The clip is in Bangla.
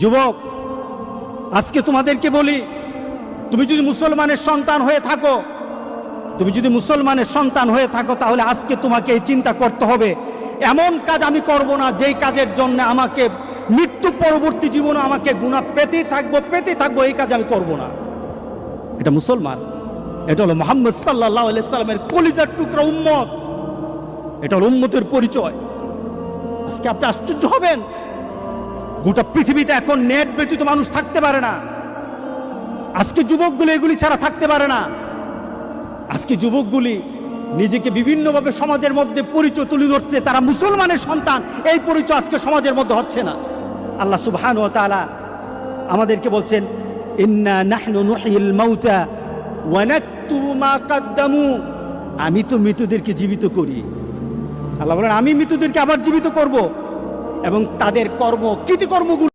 যুবক, আজকে তোমাদেরকে বলি, তুমি যদি মুসলমানের সন্তান হয়ে থাকো, তাহলে আজকে তোমাকে এই চিন্তা করতে হবে, এমন কাজ আমি করব না যেই কাজের জন্য আমাকে মৃত্যু পরবর্তী জীবনে আমাকে গুনাহ পেতেই থাকবো, এই কাজ আমি করব না। এটা মুসলমান, এটা হলো মুহাম্মদ সাল্লাল্লাহু আলাইহি সাল্লামের কলিজার টুকরা উম্মত, এটা হলো উম্মতের পরিচয়। আজকে আপনি আশ্চর্য হবেন, গোটা পৃথিবীতে এখন নেট ব্যতীত মানুষ থাকতে পারে না। আজকে যুবকগুলি এগুলি ছাড়া থাকতে পারে না। আজকে যুবকগুলি নিজেকে বিভিন্নভাবে সমাজের মধ্যে পরিচয় তুলে ধরছে, তারা মুসলমানের সন্তান, এই পরিচয় আজকে সমাজের মধ্যে হচ্ছে না। আল্লাহ সুবহানাহু ওয়া তাআলা আমাদেরকে বলছেন, ইন্না নাহনু নুহয়িল মাউতা ওয়া নাকতুবু মা কদ্দামু, আমি তো মৃতদেরকে জীবিত করি। আল্লাহ বলেন, আমি মৃতদেরকে আবার জীবিত করব এবং তাদের কৃতিকর্মগুলো